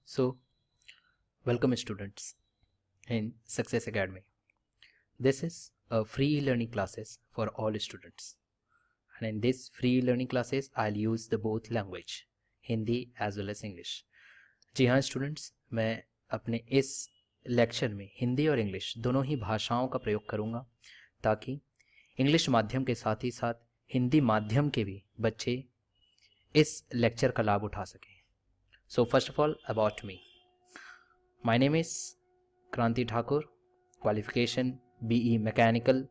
So, welcome students in Success Academy. This is a free learning classes for all students. And in this free learning classes, I'll use the both language, Hindi as well as English. जी हाँ students, मैं अपने इस lecture में हिंदी और English दोनों ही भाषाओं का प्रयोग करूँगा ताकि इंग्लिश माध्यम के साथ ही साथ हिंदी माध्यम के भी बच्चे इस लेक्चर का लाभ उठा सकें. So first of all about me. My name is Kranti Thakur, qualification BE Mechanical,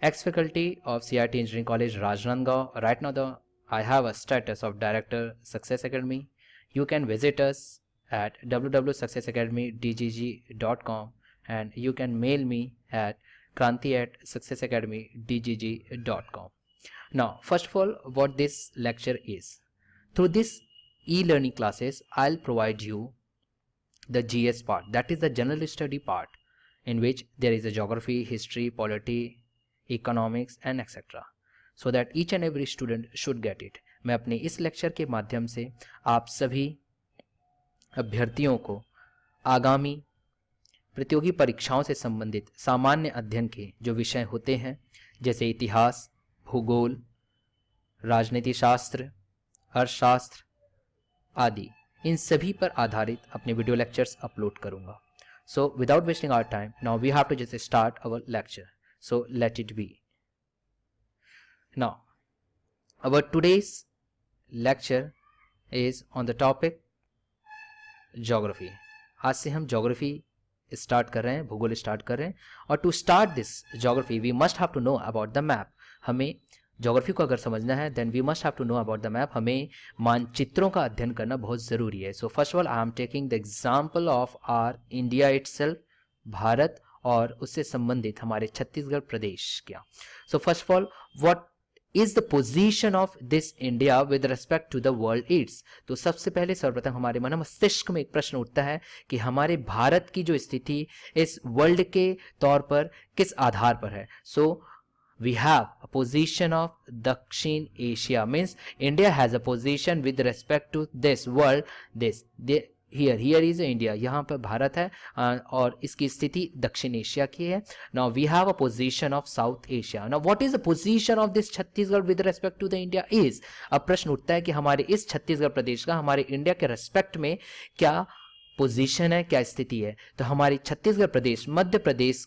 ex-faculty of CRT Engineering College Rajnandgaon. Right now I have a status of Director Success Academy. You can visit us at www.successacademydgg.com and you can mail me at kranti@successacademydgg.com. Now first of all, what this lecture is. Through this e-learning classes, I'll provide you the GS part, that is the general study part, in which there is a geography, history, polity, economics and etc. so that each and every student should get it. मैं अपने इस lecture के माध्यम से आप सभी अभ्यर्थियों को आगामी प्रतियोगी परीक्षाओं से संबंधित सामान्य अध्ययन के जो विषय होते हैं जैसे इतिहास, भूगोल, राजनीति शास्त्र, अर्थशास्त्र आदि, इन सभी पर आधारित अपने वीडियो लेक्चर्स अपलोड करूंगा. So without wasting our time, now we have to just start our lecture. So let it be. Now our today's lecture is on the topic geography. आज से हम ज्योग्राफी स्टार्ट कर रहे हैं, भूगोल start कर रहे हैं. और to start this geography we must have to know about the map. हमें ज्योग्राफी को अगर समझना है then we must have to know about the map. हमें मानचित्रों का अध्ययन करना बहुत ज़रूरी है. So first of all I am taking the example of our India itself, Bharat, और उससे संबंधित हमारे छत्तीसगढ़ प्रदेश क्या. So first of all, what is the position of this India with respect to the world its. तो सबसे पहले सर्वप्रथम हमारे मन मस्तिष्क में एक प्रश्न उठता है कि हमारे भारत की जो स्थिति इस वर्ल्ड के तौर पर किस आधार पर है. सो we have a position of Dakshin Asia, means India has a position with respect to this world. Here is India, यहाँ पर भारत है और इसकी स्थिति दक्षिण एशिया की है. Now we have a position of South Asia. Now what is the position of this Chhattisgarh with respect to the India is. अब प्रश्न उठता है कि हमारे इस छत्तीसगढ़ प्रदेश का हमारे इंडिया के रेस्पेक्ट में क्या पोजीशन है, क्या स्थिति है. तो हमारी छत्तीसगढ़ प्रदेश मध्य प्रदेश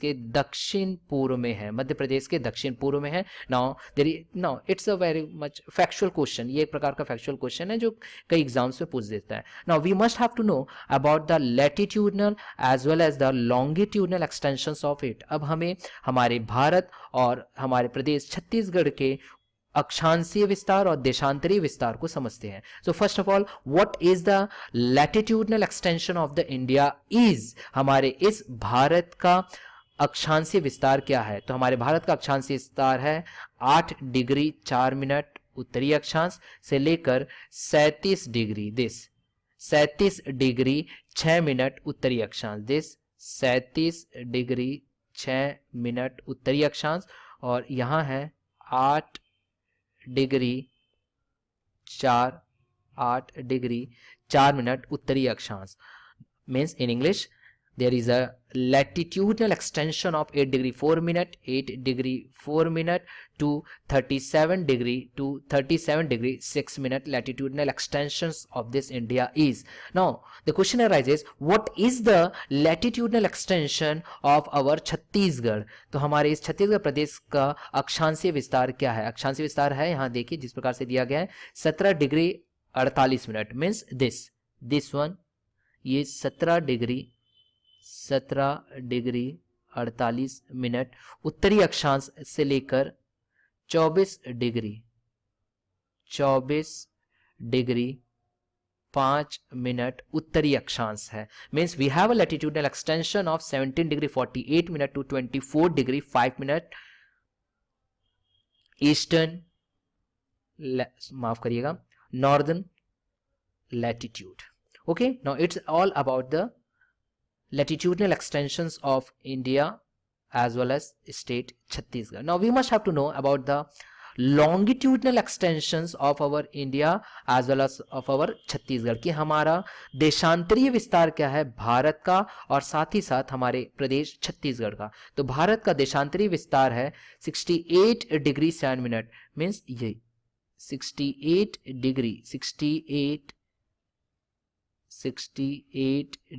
के दक्षिण पूर्व में है. मध्य प्रदेश के दक्षिण पूर्व में है. Now it's a very much factual question. ये एक प्रकार का फैक्चुअल क्वेश्चन है जो कई एग्जाम्स में पूछ देता है. Now we must have to know about the latitudinal as well as the longitudinal extensions of it. अब हमें हमारे भारत और हमारे प्रदेश छत्तीसगढ़ के अक्षांशीय विस्तार और देशांतरीय विस्तार को समझते हैं. सो first of all, what is the latitudinal extension of the India is. हमारे इस भारत का अक्षांशीय विस्तार क्या है. तो हमारे भारत का अक्षांशीय विस्तार है 8 डिग्री 4 मिनट उत्तरी अक्षांश से लेकर 37 डिग्री 6 मिनट उत्तरी अक्षांश. 37 डिग्री 6 मिनट उत्तरी अक्षांश और यहाँ है 8 डिग्री 4 मिनट उत्तरी अक्षांश. Means in English there is a latitudinal extension of 8 degree 4 minute to 37 degree 6 minute. latitudinal extensions of this India is. Now the question arises, what is the latitudinal extension of our Chhattisgarh. तो हमारे इस छत्तीसगढ़ प्रदेश का अक्षांशीय विस्तार क्या है. अक्षांशीय विस्तार है, यहाँ देखिए जिस प्रकार से दिया गया है, 17 degree 48 minute. Means this one, ये 17 डिग्री 48 मिनट उत्तरी अक्षांश से लेकर 24 डिग्री 5 मिनट उत्तरी अक्षांश है. Means we have a latitudinal extension of 17 degree 48 minute to 24 degree 5 minute eastern, माफ करिएगा, northern latitude. Okay, now it's all about the latitudinal extensions of India as well as state Chhattisgarh. Now we must have to know about the longitudinal extensions of our India as well as of our Chhattisgarh, कि हमारा देशांतरीय विस्तार क्या है भारत का और साथ ही साथ हमारे प्रदेश छत्तीसगढ़ का। तो भारत का देशांतरीय विस्तार है 68 डिग्री 7 मिनट, मीन्स ये 68 degree 68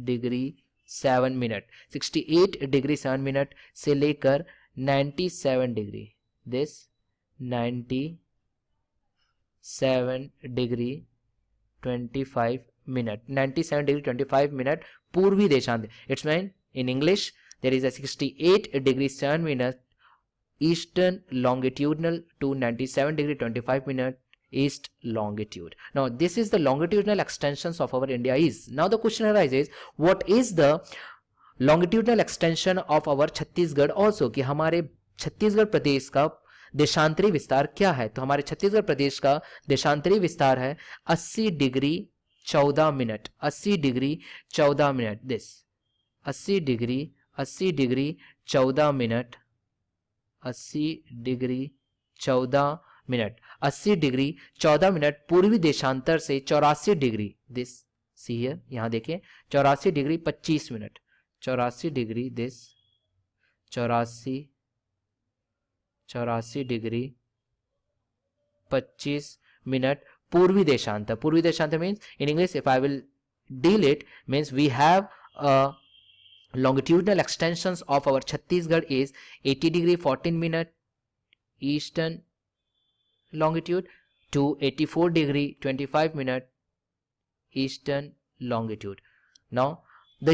degree 7 minute 68 degree 7 minute से लेकर 97 degree, this 97 degree 25 minute 97 degree 25 minute पूर्वी देशांत। It's mean in English there is a 68 degree 7 minute eastern longitudinal to 97 degree 25 minute east longitude. Now this is the longitudinal extensions of our India is. Now the question arises, what is the longitudinal extension of our Chhattisgarh also, कि हमारे छत्तीसगढ़ प्रदेश का देशांतरी विस्तार क्या है। तो हमारे छत्तीसगढ़ प्रदेश का देशांतरी विस्तार है 80 degree 14 minute 80 degree 14 minute, this 80 degree 14 minute 80 degree 14 minute 80 degree 14 minute पूर्वी देशांतर से 84 डिग्री, दिस सी हियर, यहां देखें 84 degree 25 minute 84 degree, this 84 degree 25 minute पूर्वी देशांतर। पूर्वी देशांतर means in English if I will deal it means we have longitudinal extensions of our Chhattisgarh is 80 degree 14 minute eastern longitude to 84 degree 25 minute eastern longitude. Now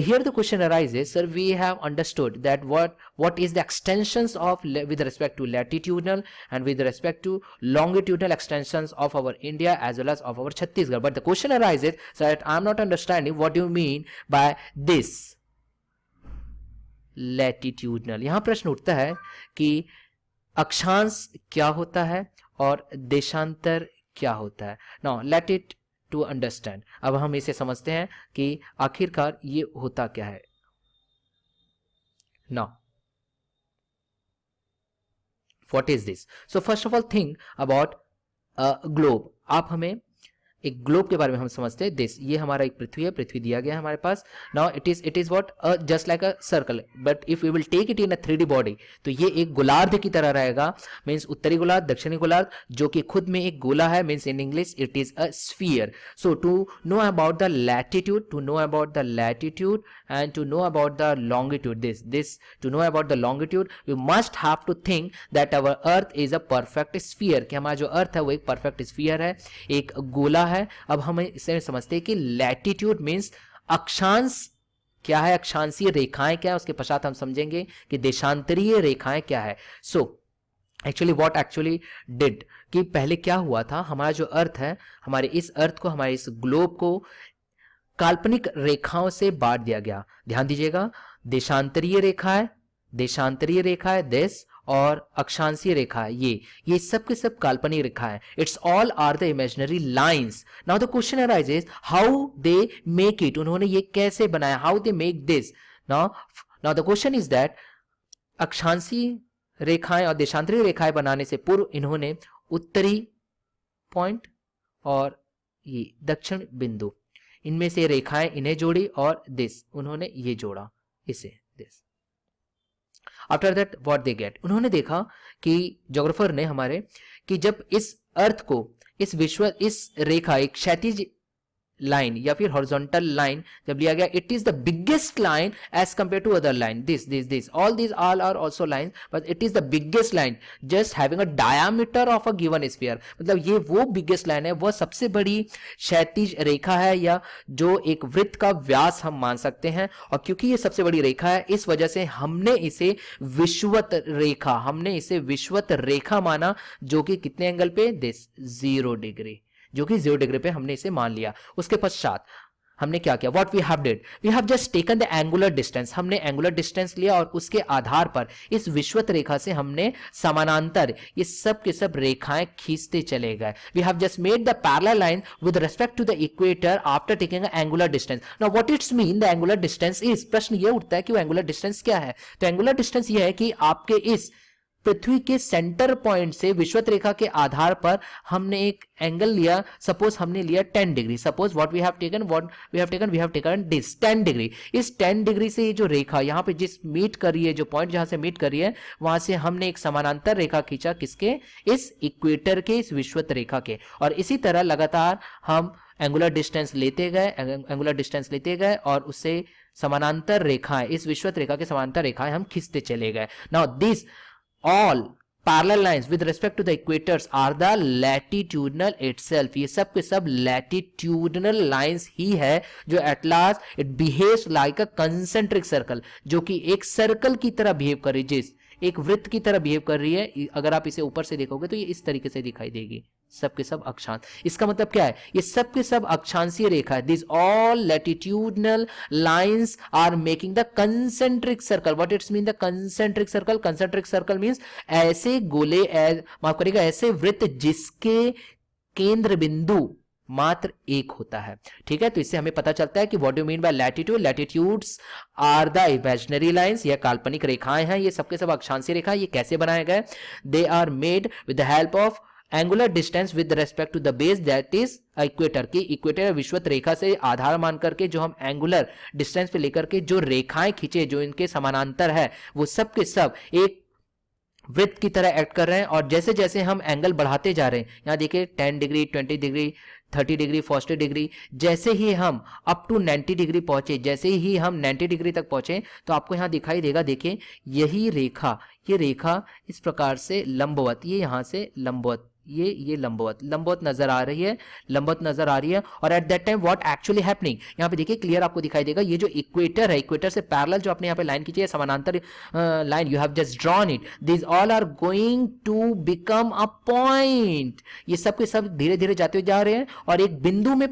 here the question arises, sir, we have understood that what is the extensions of with respect to latitudinal and with respect to longitudinal extensions of our India as well as of our Chhattisgarh, but the question arises, sir, I am not understanding what you mean by this latitudinal. यहां प्रश्न उठता है कि अक्षांश क्या होता है और देशांतर क्या होता है। Now let it to understand, अब हम इसे समझते हैं कि आखिरकार ये होता क्या है। Now what is this? So first of all think about globe. आप हमें एक ग्लोब के बारे में हम समझते हैं दिस, ये हमारा एक पृथ्वी है, पृथ्वी दिया गया है हमारे पास। Now it is what just like a circle, but if we will take it in a 3D body तो ये एक गोलार्ध की तरह रहेगा, मींस उत्तरी गोलार्ध दक्षिणी गोलार्ध, जो कि खुद में एक गोला है, means in English it is a sphere. So to know about the latitude, to know about the latitude and to know about the longitude, this to know about the longitude we must have to think that our earth is a perfect sphere, कि हमारा जो अर्थ है वो एक perfect sphere है, एक गोला है। अब हम इसे समझते हैं कि लैटिट्यूड मींस अक्षांश क्या है, अक्षांशीय रेखाएं क्या है, उसके पश्चात हम समझेंगे कि देशांतरीय रेखाएं क्या है। So actually what actually did, कि पहले क्या हुआ था, हमारा जो अर्थ है, हमारे इस अर्थ को, हमारे इस ग्लोब को काल्पनिक रेखाओं से बांट दिया गया। ध्यान दीजिएगा, देशांतरीय रेखा है दिस, और अक्षांशीय रेखा है ये सब के सब काल्पनिक रेखा है। It's all are the imaginary lines. Now the question arises how they make it, उन्होंने ये कैसे बनाया, how they make this. Now the question is that अक्षांशीय रेखाएं और देशांतरीय रेखाएं बनाने से पूर्व इन्होंने उत्तरी पॉइंट और ये दक्षिण बिंदु, इनमें से रेखाएं इन्हें जोड़ी और दिस उन्होंने ये जोड़ा, इसे this. After that what they get, उन्होंने देखा कि ज्योग्राफर ने हमारे, कि जब इस अर्थ को, इस रेखा, एक क्षैतिज लाइन या फिर हॉरिजॉन्टल लाइन जब लिया गया, it is the biggest line as compare to other line, this all these are also line, but it is the biggest line just having a diameter of a given sphere. मतलब ये वो biggest line है, वह सबसे बड़ी क्षैतिज रेखा है, या जो एक वृत्त का व्यास हम मान सकते हैं। और क्योंकि ये सबसे बड़ी रेखा है, इस वजह से हमने इसे विषुवत रेखा माना, जो कि कितने एंगल पे, दिस 0 डिग्री, जो कि 0 डिग्री पे हमने इसे मान लिया। उसके पश्चात हमने क्या किया, what we have did, we have just taken the angular distance, हमने एंगुलर डिस्टेंस लिया और उसके आधार पर इस विषुवत रेखा से हमने समानांतर ये सब के सब रेखाएं खींचते चले गए। We have just made the parallel line with respect to the equator after taking a angular distance. Now what its mean the angular distance is, प्रश्न ये उठता है कि वो एंगुलर डिस्टेंस क्या है। तो एंगुलर डिस्टेंस ये है कि आपके इस पृथ्वी के सेंटर पॉइंट से विषुवत रेखा के आधार पर हमने एक एंगल लिया, सपोज हमने लिया 10 degree, suppose what we have taken this 10 degree. इस 10 डिग्री से ये जो रेखा यहाँ पे जिस मीट कर रही है, जो पॉइंट जहां से मीट कर रही है, वहां से हमने एक समानांतर रेखा खींचा, किसके, इस इक्वेटर के, इस विषुवत रेखा के। और इसी तरह लगातार हम एंगुलर डिस्टेंस लेते गए और उससे समानांतर रेखाएं, इस विषुवत रेखा के समानांतर रेखाएं हम खींचते चले गए। Now this all parallel lines with respect to the equators are the latitudinal itself। ये सब के सब latitudinal lines ही है जो at last it behaves like a concentric circle, जो कि एक सर्कल की तरह बिहेव कर रही है, एक वृत्त की तरह बिहेव कर रही है। अगर आप इसे ऊपर से देखोगे तो ये इस तरीके से दिखाई देगी, सब के सब अक्षांश। इसका मतलब क्या है, ये सब के सब अक्षांशीय रेखा है। This all latitudinal lines are making the concentric circle. What its mean the concentric circle? Concentric circle means ऐसे गोले, माफ करिएगा, ऐसे वृत्त जिसके केंद्र बिंदु मात्र एक होता है। ठीक है, तो इससे हमें पता चलता है कि what do mean by latitude. Latitudes are the imaginary lines, ये काल्पनिक रेखाएं हैं, ये सबके सब अक्षांशीय रेखा। ये कैसे बनाए गए? They are made with the help of angular distance with respect to the base that is equator की। इक्वेटर विषुवत रेखा से आधार मान करके जो हम एंगुलर डिस्टेंस पे लेकर के जो रेखाएं खींचे, जो इनके समानांतर है, वो सब के सब एक वृत्त की तरह एक्ट कर रहे हैं। और जैसे जैसे हम एंगल बढ़ाते जा रहे हैं, यहाँ देखिए 10 डिग्री, 20 डिग्री, 30 डिग्री, 40 डिग्री, जैसे ही हम अप टू 90 डिग्री पहुंचे, जैसे ही हम 90 डिग्री तक पहुंचे, तो आपको यहाँ दिखाई देगा, देखिए यही रेखा, ये रेखा इस प्रकार से लंबवत, ये यहाँ से लंबवत, ये लंबवत नजर आ रही है, लंबवत नजर आ रही है। और eight that time what actually happening, यहाँ पे देखिए क्लियर आपको दिखाई देगा, ये जो इक्वेटर है, इक्वेटर से पैरेलल जो आपने यहाँ पे लाइन खींची है, समानांतर line you have just drawn it, this all are going to become a point. ये सब के सब धीरे धीरे जाते जा रहे हैं और एक बिंदु में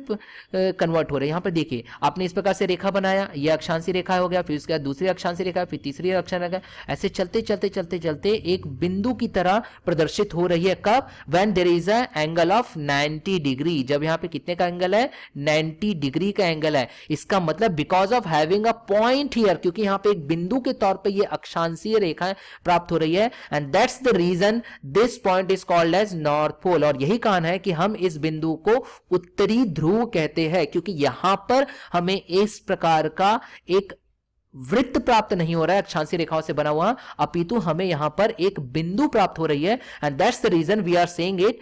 कन्वर्ट हो रहे हैं। यहाँ पर देखिए आपने इस प्रकार से रेखा बनाया, ये अक्षांशीय रेखा हो गया, फिर उसके बाद दूसरी अक्षांशीय रेखा, फिर तीसरी अक्षांशीय रेखा, ऐसे चलते चलते चलते चलते एक बिंदु की तरह प्रदर्शित हो रही है। कब? There is a angle of 90 degree. जब यहां पे कितने का एंगल है? 90 डिग्री का एंगल है। इसका मतलब because of having a point here, क्योंकि यहां पे एक बिंदु के तौर पे ये अक्षांशीय रेखाएं प्राप्त हो रही है, and that's the reason this point is called as north pole. और यही कारण है कि हम इस बिंदु को उत्तरी ध्रुव कहते हैं, क्योंकि यहां पर हमें इस प्रकार का एक वृत्त प्राप्त नहीं हो रहा है अक्षांशीय रेखाओं से बना हुआ, अपितु हमें यहां पर एक बिंदु प्राप्त हो रही है, and that's the reason we are saying it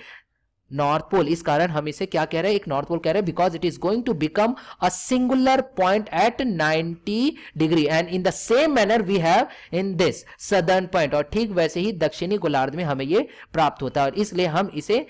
north pole. इस कारण हम इसे क्या कह रहे हैं? एक नॉर्थ पोल कह रहे हैं, because it is going to become a singular point at 90 degree, and in the same manner we have in this southern point. और ठीक वैसे ही दक्षिणी गोलार्ध में हमें ये प्राप्त होता है, और इसलिए हम इसे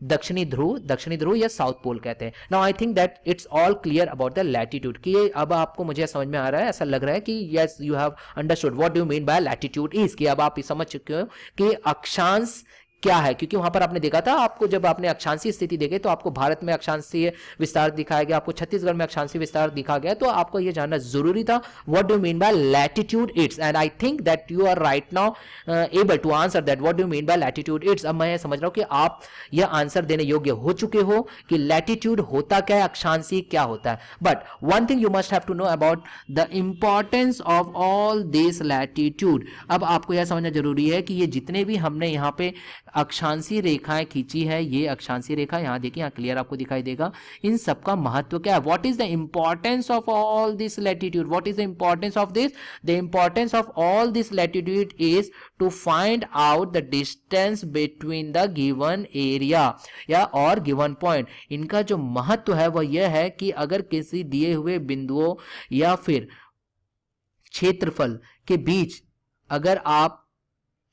दक्षिणी ध्रुव या साउथ पोल कहते हैं। Now I think that it's all clear about the latitude, कि अब आपको मुझे समझ में आ रहा है, ऐसा लग रहा है कि yes you have understood what do you mean by latitude is, कि अब आप समझ चुके हो कि अक्षांश क्या है। क्योंकि वहां पर आपने देखा था, आपको जब आपने अक्षांशीय स्थिति देखे तो आपको भारत में अक्षांशीय विस्तार दिखाया गया, आपको छत्तीसगढ़ में अक्षांशीय विस्तार दिखा गया, तो आपको यह जानना जरूरी था what do mean by latitudes, and I think that you are right now able to answer that what do mean by latitudes. अब मैं समझ रहा हूं कि आप यह आंसर देने योग्य हो चुके हो कि लैटिट्यूड होता क्या है, अक्षांशीय क्या होता है। But one thing you must have to know about the importance of all this latitude. अब आपको यह समझना जरूरी है कि ये जितने भी हमने यहाँ पे अक्षांशीय रेखाएं खींची है, ये अक्षांशीय रेखा यहाँ देखिए, यहाँ क्लियर आपको दिखाई देगा, इन सबका महत्व क्या है। What is the importance of all this latitude? What is the importance of this? The importance of all this latitude is to find out the distance between the given area या और given point. इनका जो महत्व है वह यह है कि अगर किसी दिए हुए बिंदुओं या फिर क्षेत्रफल के बीच अगर आप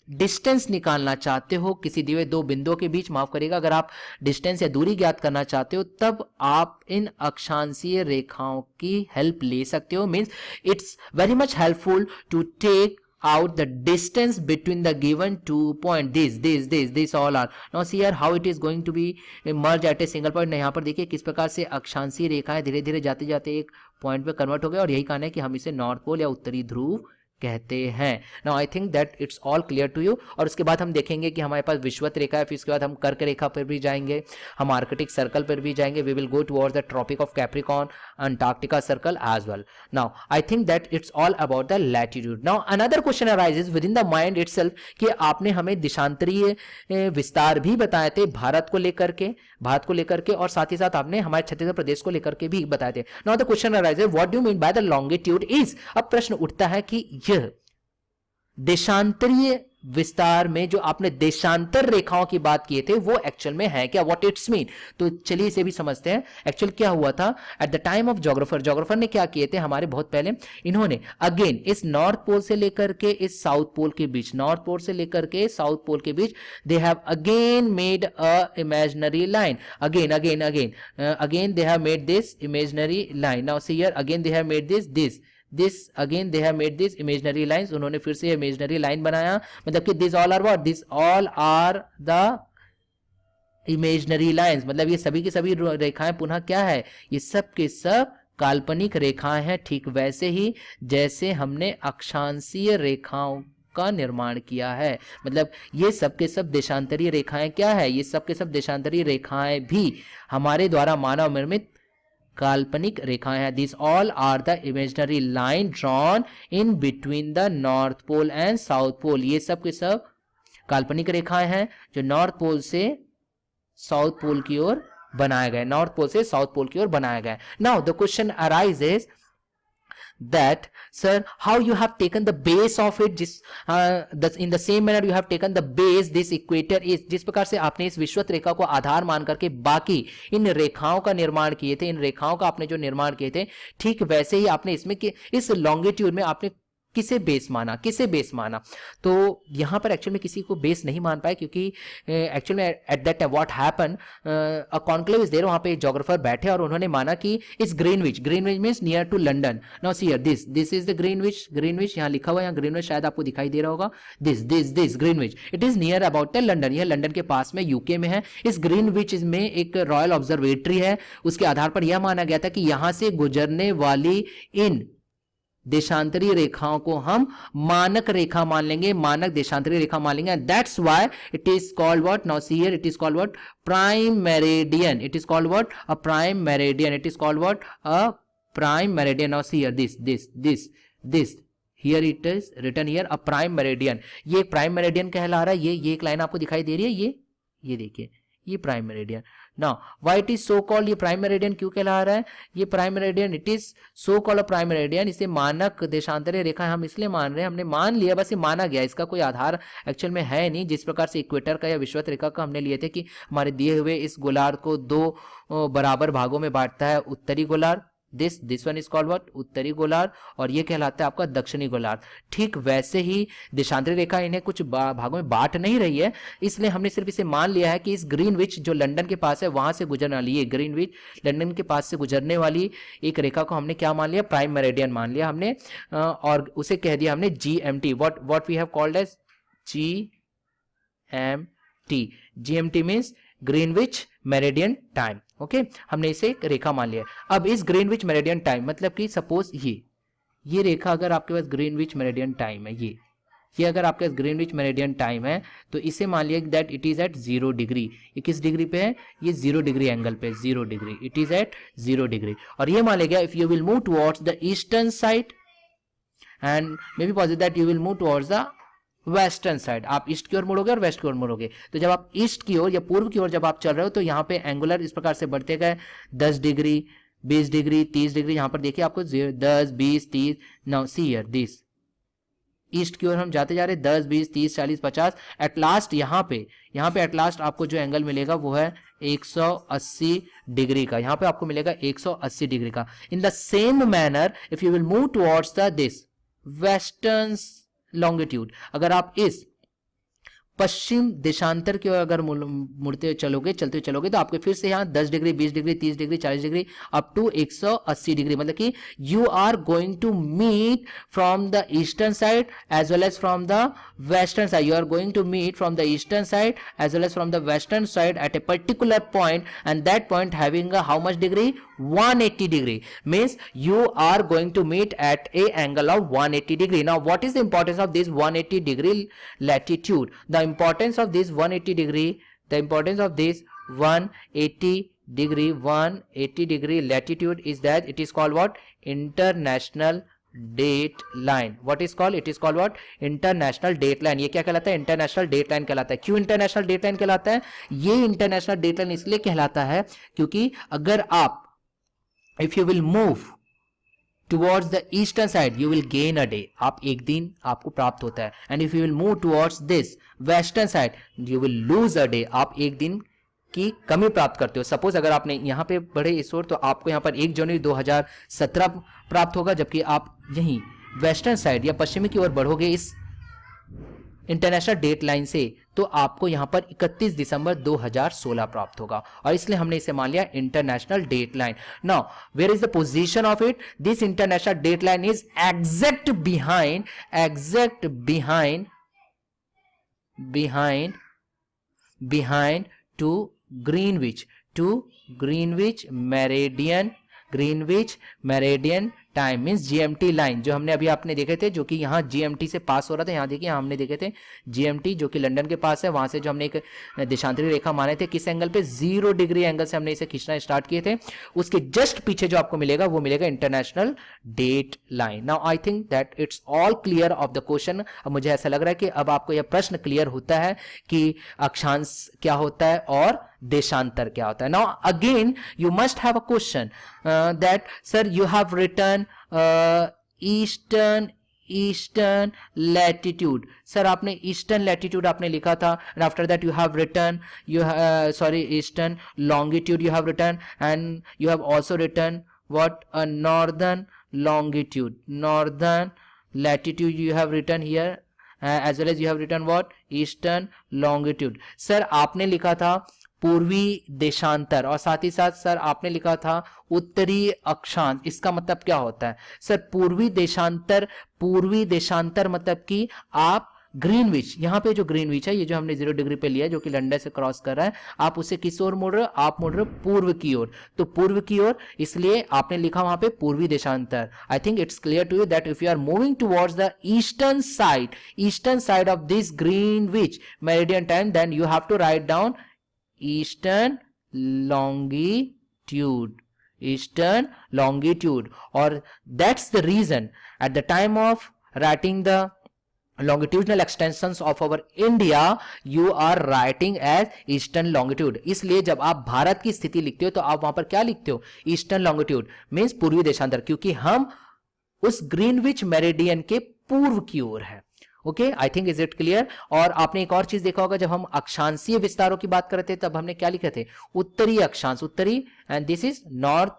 डिस्टेंस निकालना चाहते हो, किसी दिए दो बिंदुओं के बीच, माफ करिएगा, अगर आप डिस्टेंस या दूरी ज्ञात करना चाहते हो, तब आप इन अक्षांशीय रेखाओं की हेल्प ले सकते हो। Means it's very much helpful to take out the distance between the given two point this all are now see here how it is going to be merged at a single point। यहाँ पर देखिए किस प्रकार से अक्षांशीय रेखाएं धीरे धीरे जाते जाते एक पॉइंट पे कन्वर्ट हो गए, और यही कारण है कि हम इसे नॉर्थ पोल या उत्तरी ध्रुव कहते हैं। Now I think that it's all clear to you. और उसके बाद हम देखेंगे कि हमारे पास विषुवत रेखा है, फिर उसके बाद हम कर्क रेखा पर भी जाएंगे, हम आर्कटिक सर्कल पर भी जाएंगे, we will go towards the tropic of Capricorn, Antarctica circle as well. Now I think that it's all about the latitude. Now another question arises with in the mind itself कि आपने हमें देशांतरीय विस्तार भी बताए थे भारत को लेकर के, और साथ ही साथ आपने हमारे छत्तीसगढ़ प्रदेश को लेकर के भी बताए थे। Now the question arises what do you mean by the longitude is. अब प्रश्न उठता है कि यह देशांतरीय विस्तार में जो आपने देशांतर रेखाओं की बात किए थे वो एक्चुअल में है क्या, व्हाट इट्स मीन। तो चलिए इसे भी समझते हैं। एक्चुअल क्या हुआ था at the time of geographer ने क्या किए थे हमारे बहुत पहले, इन्होंने अगेन इस नॉर्थ पोल से लेकर के इस साउथ पोल के बीच, नॉर्थ पोल से लेकर के साउथ पोल के बीच, they have again made a imaginary line, again they have made this imaginary line. Now see here again they have made this again they have made this imaginary lines, उन्होंने फिर से imaginary line बनाया, मतलब कि this all are what, this all are the imaginary lines, मतलब ये सभी की सभी रेखाएं पुनः क्या है, ये सब के सब काल्पनिक रेखाएं हैं। ठीक वैसे ही जैसे हमने अक्षांशीय रेखाओं का निर्माण किया है, मतलब ये सब के सब देशांतरीय रेखाएं क्या है, ये सब के सब देशांतरीय रेखाएं भी हमारे द्वारा मानव निर्मित काल्पनिक रेखाएं हैं। This all are the imaginary line drawn in between the north pole and south pole, ये सब के सब काल्पनिक रेखाएं हैं जो नॉर्थ पोल से साउथ पोल की ओर बनाए गए, नॉर्थ पोल से साउथ पोल की ओर बनाए गए। Now the question arises that sir how you have taken the base of it, in the same manner you have taken the base this equator is, जिस प्रकार से आपने इस विषुवत रेखा को आधार मान करके बाकी इन रेखाओं का निर्माण किए थे, इन रेखाओं का आपने जो निर्माण किए थे, ठीक वैसे ही आपने इसमें कि इस लॉन्गिट्यूड में आपने किसे बेस माना। तो यहां पर एक्चुअल में किसी को बेस नहीं मान पाए, क्योंकि एक्चुअल में at that time what happen, a conclave is there, वहां पे जोग्राफर बैठे और उन्होंने माना कि इस Greenwich means near to London. Now see here this is the Greenwich यहां लिखा हुआ है, यहां ग्रीनविच शायद आपको दिखाई दे रहा होगा, this Greenwich, it is near about the London, यह लंदन के पास में यूके में है। इस ग्रीनविच में एक रॉयल ऑब्जर्वेटरी है, उसके आधार पर यह माना गया था कि यहां से गुजरने वाली इन देशांतरीय रेखाओं को हम मानक रेखा मान लेंगे, मानक देशांतरीय रेखा मान लेंगे। That's why it is called what, now see here it is called what, prime meridian, it is called what, a prime meridian, it is called what, a prime meridian. Now see here this here it is written here a prime meridian, ये prime meridian कहला रहा है। ये एक line आपको दिखाई दे रही है, ये देखिए, ये prime meridian. Now why it is so called, ये प्राइम मेरिडियन क्यों कहला रहा है, ये prime meridian, it is so called a prime meridian, इसे मानक देशांतरीय रेखा हम इसलिए मान रहे हैं, हमने मान लिया, बस ये माना गया, इसका कोई आधार एक्चुअल में है नहीं। जिस प्रकार से इक्वेटर का या विषुवत रेखा का हमने लिए थे कि हमारे दिए हुए इस गोलार्ध को दो बराबर भागों में बांटता है, उत्तरी गोलार्ध, this one is called what, उत्तरी गोलार्ध, और ये कहलाता है आपका दक्षिणी गोलार्ध। ठीक वैसे ही देशांतरीय रेखा इन्हें कुछ भागों में बांट नहीं रही है, इसलिए हमने सिर्फ इसे मान लिया है कि इस ग्रीनविच जो लंदन के पास है वहां से गुजरने वाली, ये ग्रीनविच लंदन के पास से गुजरने वाली एक रेखा को हमने क्या मान लिया, प्राइम मेरिडियन मान लिया हमने, और उसे कह दिया हमने GMT, what we have called as GMT means Greenwich meridian time. Okay, हमने इसे एक रेखा मान लिया। अब इस ग्रीनविच मेरिडियन टाइम, मतलब कि सपोज ये रेखा अगर आपके पास ग्रीनविच मेरिडियन टाइम है, ये अगर आपके पास ग्रीनविच मेरिडियन टाइम है, तो इसे मान लिया that it is at 0 degree. ये किस डिग्री पे है, ये 0 डिग्री एंगल पे, 0 degree, it is at 0 degree. और ये मान लिया if you will move towards the eastern side and may be possible that you will move towards the western side, आप ईस्ट की ओर मुड़ोगे और वेस्ट की ओर मुड़ोगे। तो जब आप ईस्ट की ओर या पूर्व की ओर जब आप चल रहे हो, तो यहाँ पे एंगुलर इस प्रकार से बढ़ते गए, 10 डिग्री, 20 डिग्री, 30 डिग्री, यहाँ पर देखिए आपको 10, 20, 30। Now see here this, east की ओर हम जाते जा रहे हैं, 10, 20, 30, 40, 50, एट लास्ट यहाँ पे एट लास्ट आपको जो एंगल मिलेगा वो है 180 डिग्री का, यहाँ पे आपको मिलेगा 180 डिग्री का। इन the same manner if you will move towards the this western longitude, अगर आप इस पश्चिम देशांतर की ओर अगर मुड़ते चलोगे चलते चलोगे तो आपके फिर से यहाँ 10 degree 20 degree 30 degree 40 degree up to 180 degree, मतलब कि you are going to meet from the eastern side as well as from the western side. You are going to meet from the eastern side as well as from the western side at a particular point, and that point having a how much degree? 180 degree. Means you are going to meet at a angle of 180 degree. Now what is the importance of this 180 degree latitude? The importance of this 180 degree, the importance of this 180 degree latitude is that it is called what? International date line. What is called? It is called what? International date line. ये क्या कहलाता है? International date line कहलाता है. क्यों international date line कहलाता है? ये इंटरनेशनल डेट लाइन इसलिए कहलाता है क्योंकि अगर आप if you will move towards the eastern side you will gain a day. आप एक दिन आपको प्राप्त होता है. And if you will move towards this western side you will lose a day. आप एक दिन की कमी प्राप्त करते हो. सपोज अगर आपने यहाँ पे बढ़े इस ओर तो आपको यहाँ पर 1 जनवरी 2017 प्राप्त होगा, जबकि आप यहीं वेस्टर्न साइड या पश्चिमी की ओर बढ़ोगे इस इंटरनेशनल डेट लाइन से तो आपको यहाँ पर 31 दिसंबर 2016 प्राप्त होगा. और इसलिए हमने इसे मान लिया international date line. Now where is the position of it? This international date line is exact behind to Greenwich meridian time means GMT line जो हमने अभी आपने देखे थे, जो कि यहाँ GMT से पास हो रहा था. यहाँ देखिए यहाँ हमने देखे थे GMT जो कि लंदन के पास है. वहां से जो हमने एक देशांतरी रेखा माने थे किस एंगल पे? 0 डिग्री एंगल से हमने इसे खींचना स्टार्ट किए थे. उसके जस्ट पीछे जो आपको मिलेगा वो मिलेगा international date line. Now I think that it's all clear of the question. अब मुझे ऐसा लग रहा है कि अब आपको यह प्रश्न क्लियर होता है कि अक्षांश क्या होता है और देशांतर क्या होता है. Now again you must have a question that sir you have return eastern latitude. Sir आपने ईस्टर्न लैटिट्यूड आपने लिखा था and after that you have return eastern longitude you have return and you have also return what? A northern latitude you have written here as well as you have written what? Eastern longitude. Sir आपने लिखा था पूर्वी देशांतर और साथ ही साथ sir आपने लिखा था उत्तरी अक्षांश. इसका मतलब क्या होता है सर? पूर्वी देशांतर मतलब कि आप ग्रीनविच, यहाँ पे जो ग्रीनविच है ये जो हमने 0 डिग्री पे लिया है जो कि लंदन से क्रॉस कर रहा है, आप उसे किस ओर मोड़ रहे हो? आप मोड़ रहे हो पूर्व की ओर. तो पूर्व की ओर इसलिए आपने लिखा वहां पे पूर्वी देशांतर. I think it's clear to you that if you are moving towards the eastern side of this Greenwich meridian time then you have to write down eastern longitude. और that's the reason at the time of writing the longitudinal extensions of our India you are writing as eastern longitude. इसलिए जब आप भारत की स्थिति लिखते हो तो आप वहां पर क्या लिखते हो? ईस्टर्न लॉन्गिट्यूड मीन्स पूर्वी देशांतर, क्योंकि हम उस ग्रीनविच मेरिडियन के पूर्व की ओर है. Okay, I think is it clear. और आपने एक और चीज देखा होगा, जब हम अक्षांशीय विस्तारों की बात कर रहे थे तब हमने क्या लिखे थे? उत्तरी अक्षांश, उत्तरी, and this is north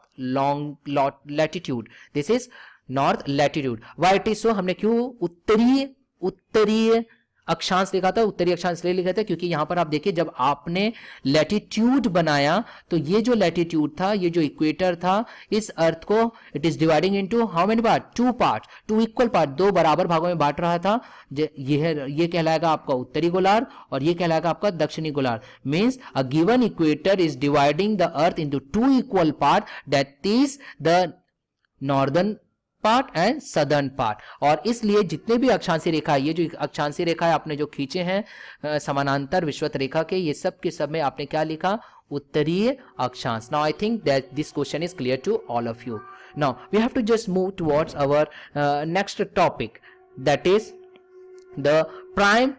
latitude, this is north latitude. Why it is so? हमने क्यों उत्तरीय अक्षांश लिखा था? उत्तरी अक्षांश इसलिए लिखा था क्योंकि यहां पर आप देखिए जब आपने लैटिट्यूड बनाया तो ये जो लैटिट्यूड था, ये जो इक्वेटर था, इस अर्थ को it is dividing into how many part? 2 part, 2 equal part, 2 बराबर भागों में बांट रहा था. ये कहलाएगा आपका उत्तरी गोलार्ध और ये कहलाएगा आपका दक्षिणी गोलार्ध. Means a given equator is dividing the earth into 2 equal part, that is the northern part and southern part. और इसलिए जितने भी अक्षांशीय रेखा, ये जो अक्षांशीय रेखा है आपने जो खींचे हैं समानांतर विषुवत रेखा के, ये सब के सब में आपने क्या लिखा? उत्तरीय अक्षांश. Now I think that this question is clear to all of you. Now we have to just move towards our next topic, that is the prime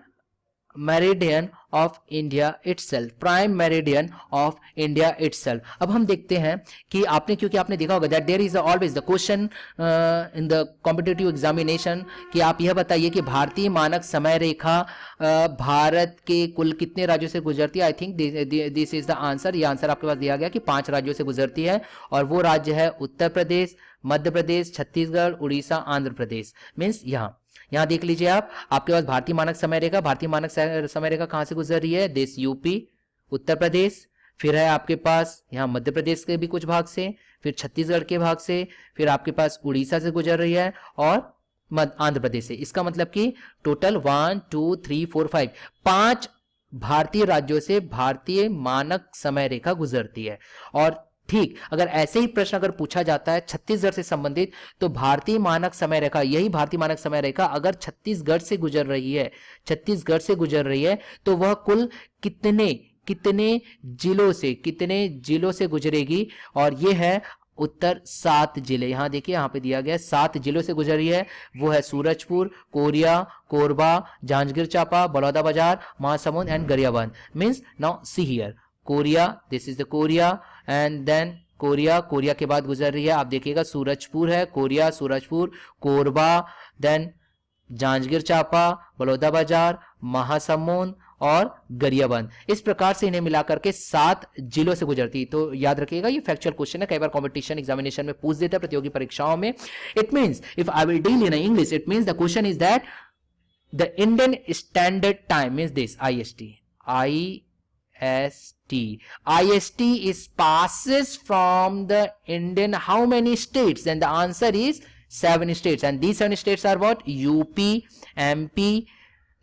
meridian of India itself. Prime meridian of India itself. अब हम देखते हैं कि आपने, क्योंकि आपने देखा होगा that there is always the question in the competitive examination कि आप यह बताइए कि भारतीय मानक समय रेखा भारत के कुल कितने राज्यों से गुजरती है. I think this is the answer. ये आंसर आपके पास दिया गया कि 5 राज्यों से गुजरती है और वो राज्य है उत्तर प्रदेश, मध्य प्रदेश, छत्तीसगढ़, उड़ीसा, आंध्र प्रदेश। मीन्स यहाँ देख लीजिए आप, आपके पास भारतीय मानक समय रेखा, भारतीय मानक समय रेखा कहाँ से गुजर रही है? देश यूपी, उत्तर प्रदेश, फिर है आपके पास यहाँ मध्य प्रदेश के भी कुछ भाग से, फिर छत्तीसगढ़ के भाग से, फिर आपके पास उड़ीसा से गुजर रही है और आंध्र प्रदेश से। इसका मतलब कि टोटल 1 2 3 4 5 5 भारतीय राज्यों से भारतीय मानक समय रेखा गुजरती है। और ठीक अगर ऐसे ही प्रश्न अगर पूछा जाता है छत्तीसगढ़ से संबंधित, तो भारतीय मानक समय रेखा, यही भारतीय मानक समय रेखा अगर छत्तीसगढ़ से गुजर रही है, छत्तीसगढ़ से गुजर रही है, तो वह कुल कितने जिलों से गुजरेगी? और ये है उत्तर 7 जिले। यहां देखिए, यहां पे दिया गया 7 जिलों से गुजर रही है। वो है Surajpur, Koriya, Korba, Janjgir Champa, Balodabazar, Mahasamund and Gariaband. Means now see here, Koriya, this is the Koriya, and then Koriya के बाद गुजर रही है, आप देखिएगा सूरजपुर है, कोरिया, सूरजपुर, कोरबा, देन जांजगीर चांपा, बलौदाबाजार, महासमुंद और गरियाबंद। इस प्रकार से इन्हें मिलाकर के 7 जिलों से गुजरती। तो याद रखिएगा, ये फैक्चुअल क्वेश्चन है, कई बार कंपटीशन एग्जामिनेशन में पूछ देता है, प्रतियोगी परीक्षाओं में। It means if I will deal in English, it means the question is that the Indian standard time means this IST is passes from the Indian how many states? Then the answer is 7 states, and these 7 states are what? UP, MP,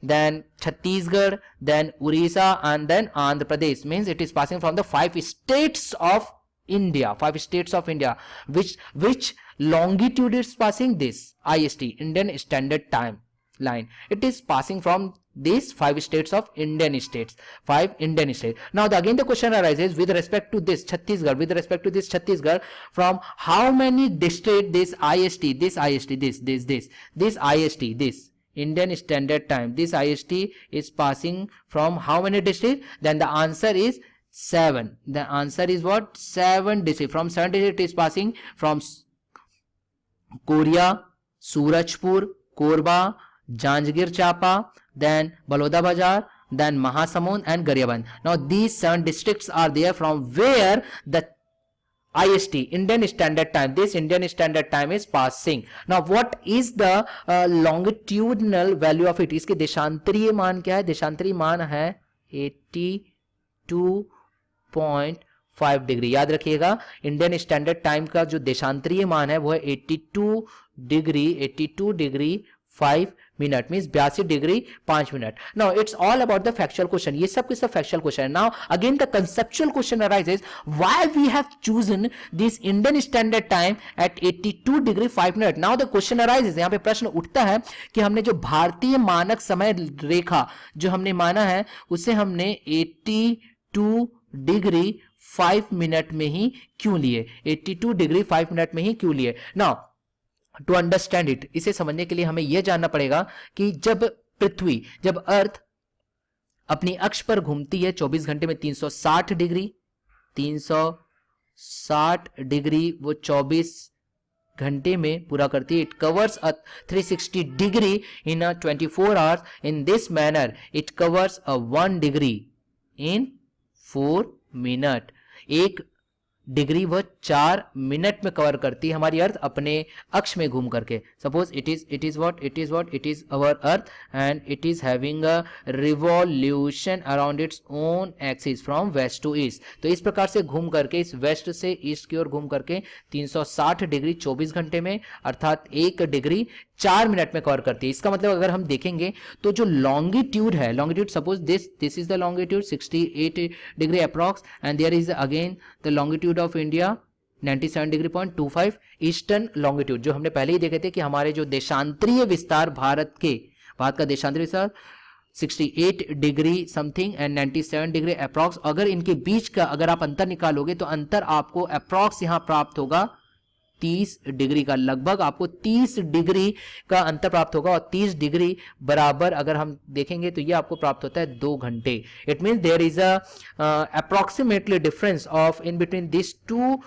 then Chhattisgarh, then Orissa, and then Andhra Pradesh. Means it is passing from the 5 states of India. 5 states of India. Which longitude is passing? This IST, Indian Standard Time line. It is passing from these 5 states of Indian states. 5 Indian states. Now again the question arises with respect to this Chhattisgarh, from how many districts this Indian Standard Time, this IST is passing from how many districts? Then the answer is 7. The answer is what? 7 districts. From 7 districts it is passing from Korea, Surajpur, Korba, Janjgir Chapa, then Balodabazar, then Mahasamund and Garhiyaband. Now these 7 districts are there from where the IST, Indian Standard Time, this Indian Standard Time is passing. Now what is the longitudinal value of it? इसके देशांतरीय मान क्या है? देशांतरीय मान है 82.5 degree. याद रखिएगा, Indian standard time का जो देशांतरीय मान है वो है 82 degree 5 minute, means 82 degree 5 minute. Now it's all about the factual question. ये सब के सब फैक्चुअल क्वेश्चन है। Now again the conceptual question arises, why we have chosen this Indian standard time at 82 degree 5 minute. Now the question arises, यहां पे प्रश्न उठता है कि हमने जो भारतीय मानक समय रेखा जो हमने माना है, उसे हमने 82 डिग्री 5 मिनट में ही क्यों लिए? 82 डिग्री 5 मिनट में ही क्यों लिए? नाउ टू अंडरस्टैंड इट, इसे समझने के लिए हमें यह जानना पड़ेगा कि जब अर्थ अपनी अक्ष पर घूमती है 24 घंटे में 360 डिग्री वो 24 घंटे में पूरा करती है। It covers a 360 degree in a 24 hours. In this manner it covers a 1 degree in 4 minute. 1 degree वह 4 मिनट में कवर करती है हमारी अर्थ अपने अक्ष में घूम करके। Suppose it is our earth and it is having a revolution around its own axis from west to east. तो इस प्रकार से घूम करके, इस वेस्ट से ईस्ट की ओर घूम करके 360 डिग्री 24 घंटे में, अर्थात 1 डिग्री 4 मिनट में कवर करती है। इसका मतलब अगर हम देखेंगे तो जो लॉन्गिट्यूड है, longitude suppose this is the longitude 68 degree approx, and there is again the longitude of India 97 degree 0.25 eastern longitude, जो हमने पहले ही देखे थे कि हमारे जो देशांतरीय विस्तार भारत का देशांतरीय विस्तार 68 degree something and 97 degree approx. अगर इनके बीच का अगर आप अंतर निकालोगे तो अंतर आपको अप्रॉक्स यहां प्राप्त होगा 30 डिग्री का। लगभग आपको 30 डिग्री का अंतर प्राप्त होगा, और 30 डिग्री बराबर अगर हम देखेंगे तो ये आपको प्राप्त होता है 2 घंटे। It means there is approximately difference of in between this two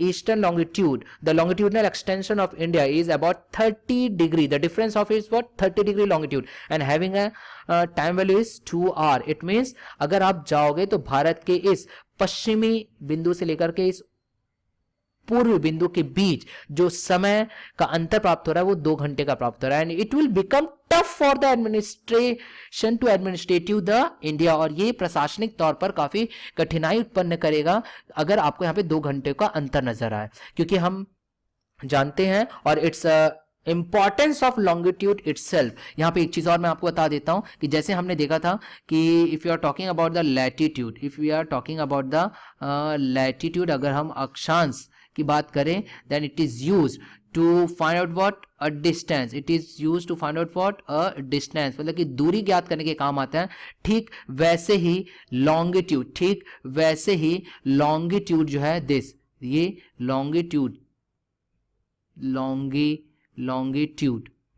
eastern longitude. The longitudinal extension of India is about 30 degree. The difference of is what? 30 degree longitude and having a time value is 2 hour. It means अगर आप जाओगे तो भारत के इस पश्चिमी बिंदु से लेकर के इस पूर्व बिंदु के बीच जो समय का अंतर प्राप्त हो रहा है वो 2 घंटे का प्राप्त हो रहा है, and it will become tough for the administration to administrative the India, और ये प्रशासनिक तौर पर काफी कठिनाई उत्पन्न करेगा अगर आपको यहाँ पे 2 घंटे का अंतर नजर आए, क्योंकि हम जानते हैं, और its importance of longitude itself. यहाँ पे एक चीज और मैं आपको बता देता हूं कि जैसे हमने देखा था कि if you are talking about the latitude, if we are talking about the latitude, अगर हम अक्षांश की बात करें, then it is use to find out what a distance, it is use to find out what a distance, मतलब कि दूरी ज्ञात करने के काम आता है। ठीक वैसे ही लॉन्गिट्यूड, ठीक वैसे ही लॉन्गिट्यूड जो है दिस, ये लॉन्गिट्यूड,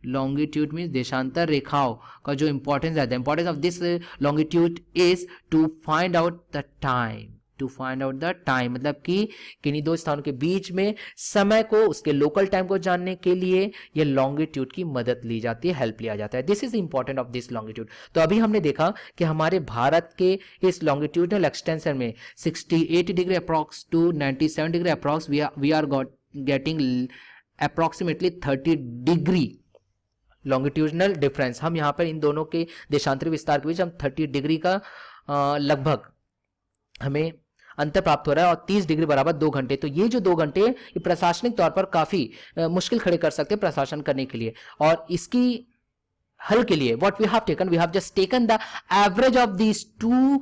लॉन्गिट्यूड मीन्स देशांतर रेखाओं का जो इंपॉर्टेंस है, the importance of this longitude is to find out the time, to find out the time, मतलब कि किन्हीं दो स्थानों के बीच में समय को, उसके लोकल टाइम को जानने के लिए ये लॉन्गिट्यूड की मदद ली जाती है, हेल्प लिया जाता है। This is important of this longitude. तो अभी हमने देखा कि हमारे भारत के इस लॉन्गिट्यूडनल एक्सटेंशन में 68 degree approx to 97 degree approx we are getting approximately 30 degree longitudinal difference. हम यहाँ पर इन दोनों के देशांतरी विस्तार के बीच हम 30 डिग्री का लगभग हमें अंतर प्राप्त हो रहा है, और 30 डिग्री बराबर 2 घंटे। तो ये जो 2 घंटे ये प्रशासनिक तौर पर काफी मुश्किल खड़े कर सकते हैं प्रशासन करने के लिए, और इसकी हल के लिए what we have just taken the average of these two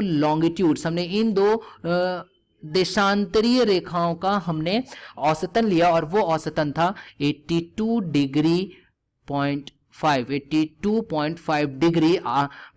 longitudes. हमने इन दो देशांतरीय रेखाओं का हमने औसतन लिया, और वो औसतन था 82 डिग्री 82.5 डिग्री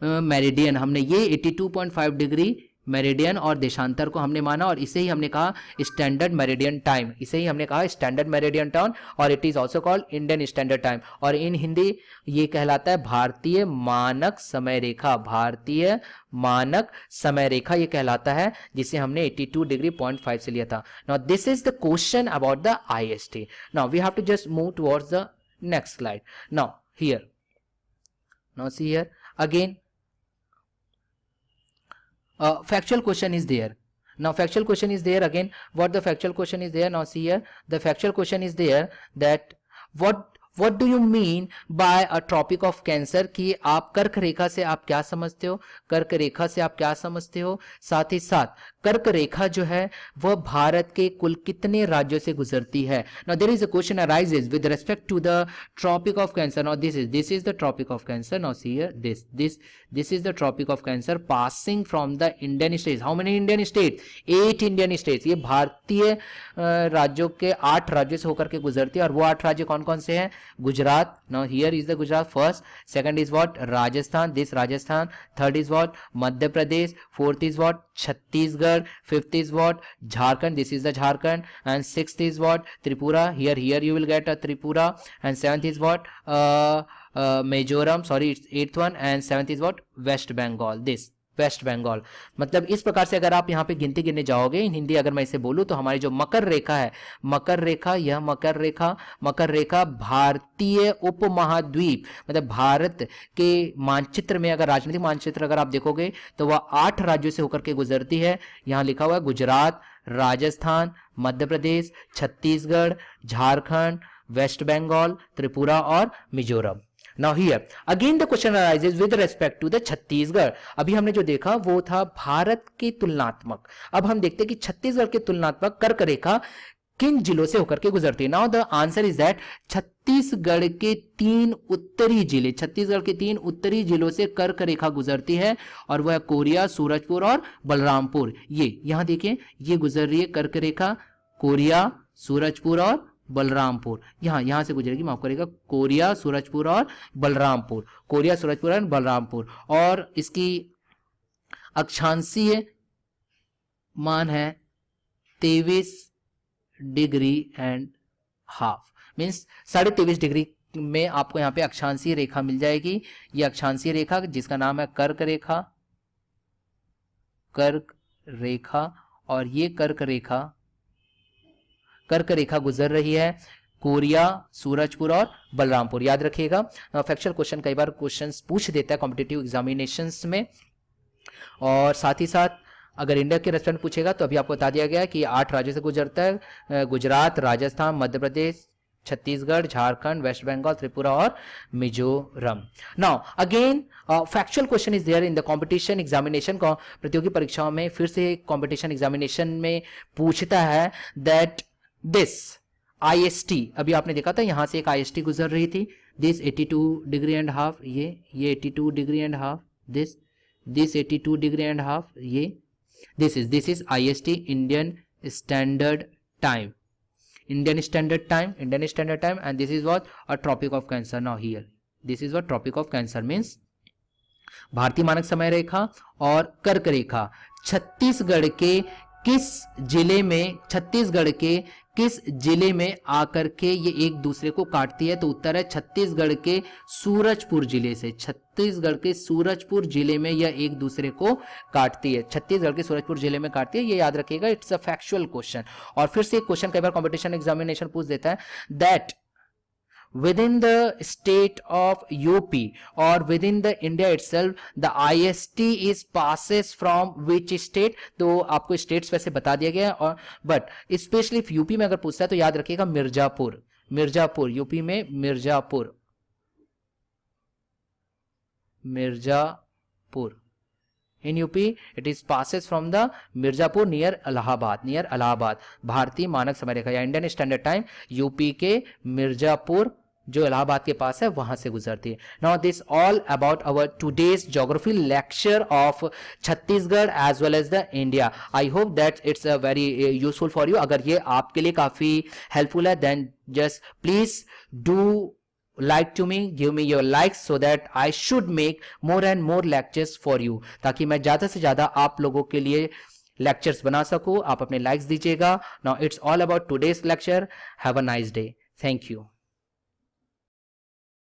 मेरिडियन। हमने ये 82.5 डिग्री मेरिडियन और देशांतर को हमने माना, और इसे ही हमने कहा स्टैंडर्ड मेरिडियन टाइम, इसे ही हमने कहा स्टैंडर्ड मेरिडियन टाइम, और it is also called Indian standard time, और इन हिंदी ये कहलाता है भारतीय मानक समय रेखा, भारतीय मानक समय रेखा ये कहलाता है, जिसे हमने 82 डिग्री 0.5 से लिया था। Now this is the question about the IST। Now we have to just move towards the next slide. Now here, now see here again factual question is there. Now factual question is there again. What the factual question is there? Now see here, the factual question is there that what do you mean by a tropic of cancer, कि आप कर्क रेखा से आप क्या समझते हो, कर्क रेखा से आप क्या समझते हो। साथ ही साथ कर्क रेखा जो है वह भारत के कुल कितने राज्यों से गुजरती है। Now there is a question arises with respect to the tropic of cancer. Now this is the tropic of cancer. Now see here this is the tropic of cancer passing from the Indian states. How many Indian states? 8 Indian states. ये भारतीय राज्यों के 8 राज्यों से होकर के गुजरती है, और वो 8 राज्य कौन कौन से हैं? Gujarat. Now here is the Gujarat first, second is what? Rajasthan, this Rajasthan, third is what? Madhya Pradesh, fourth is what? Chhattisgarh, fifth is what? Jharkhand, this is the Jharkhand, and sixth is what? Tripura, here you will get a Tripura, and seventh is what? Mizoram, sorry it's 8th one, and seventh is what? West Bengal, this West Bengal. मतलब इस प्रकार से अगर आप यहाँ पे गिनती गिनने जाओगे इन हिंदी अगर मैं इसे बोलूं तो हमारी जो मकर रेखा है, मकर रेखा, यह मकर रेखा भारतीय उपमहाद्वीप, मतलब भारत के मानचित्र में, अगर राजनीतिक मानचित्र अगर आप देखोगे तो वह 8 राज्यों से होकर के गुजरती है। यहाँ लिखा हुआ है गुजरात, राजस्थान, मध्य प्रदेश, छत्तीसगढ़, झारखंड, वेस्ट बंगाल, त्रिपुरा और Mizoram. Now here again the question arises with respect to the Chhattisgarh. अभी हमने जो देखा वो था भारत के तुलनात्मक, अब हम देखते हैं कि छत्तीसगढ़ के तुलनात्मक कर्क रेखा किन जिलों से होकर के गुजरती है। Now the answer is that Chhattisgarh के 3 उत्तरी जिले, छत्तीसगढ़ के 3 उत्तरी जिलों से कर्क रेखा गुजरती है, और वह कोरिया, सूरजपुर और बलरामपुर। ये यहां देखिए, ये गुजर रही है कर्क रेखा, कोरिया, सूरजपुर और बलरामपुर। यहां से गुजरेगी, माफ करेगा, कोरिया, सूरजपुर और बलरामपुर, कोरिया, सूरजपुर और बलरामपुर। और इसकी अक्षांशीय मान है 23 degree and half, means 23.5 degree में आपको यहाँ पे अक्षांशीय रेखा मिल जाएगी। ये अक्षांशीय रेखा जिसका नाम है कर्क रेखा, और ये कर्क रेखा गुजर रही है कोरिया, सूरजपुर और बलरामपुर। याद रखिएगा, फैक्चुअल क्वेश्चन कई बार क्वेश्चंस पूछ देता है कॉम्पिटिटिव एग्जामिनेशंस में। और साथ ही साथ अगर इंडिया के रेस्टोरेंट पूछेगा तो अभी आपको बता दिया गया कि 8 राज्यों से गुजरता है, गुजरात, राजस्थान, मध्य प्रदेश, छत्तीसगढ़, झारखंड, वेस्ट बंगाल, त्रिपुरा और Mizoram. Now again factual question is there in the competition examination को, प्रतियोगी परीक्षाओं में फिर से कंपटीशन एग्जामिनेशन में पूछता है दैट दिस IST, अभी आपने देखा था यहां से एक IST गुजर रही थी, दिस 82 डिग्री एंड हाफ, ये 82 degree and half, this 82 degree and half, ये this is IST, Indian standard Time, Indian Standard Time, and this is what a Tropic of Cancer. Now here, this is what Tropic of Cancer means. भारतीय मानक समय रेखा और कर्क रेखा छत्तीसगढ़ के किस जिले में आकर के ये एक दूसरे को काटती है? तो उत्तर है छत्तीसगढ़ के सूरजपुर जिले से। छत्तीसगढ़ के सूरजपुर जिले में यह एक दूसरे को काटती है, छत्तीसगढ़ के सूरजपुर जिले में काटती है, ये याद रखिएगा, इट्स अ फैक्चुअल क्वेश्चन। और फिर से एक क्वेश्चन कई बार कंपटीशन एग्जामिनेशन पूछ देता है that within the state of UP or within the India itself the IST is passes from which state? तो आपको स्टेट्स वैसे बता दिया गया, और बट स्पेशली यूपी में अगर पूछता है तो याद रखिएगा मिर्जापुर, यूपी में Mirzapur in UP it is passes from the Mirzapur near Allahabad. भारतीय मानक समय रेखा या इंडियन स्टैंडर्ड टाइम यूपी के मिर्जापुर जो इलाहाबाद के पास है वहां से गुजरती है। Now this all about our today's geography lecture of Chhattisgarh as well as the India. I hope that it's a very useful for you. अगर ये आपके लिए काफी हेल्पफुल है then just please do like to me, give me your likes so that I should make more and more lectures for you, ताकि मैं ज्यादा से ज्यादा आप लोगों के लिए लेक्चर्स बना सकूं। आप अपने लाइक्स दीजिएगा। Now it's all about today's lecture. Have a nice day. Thank you.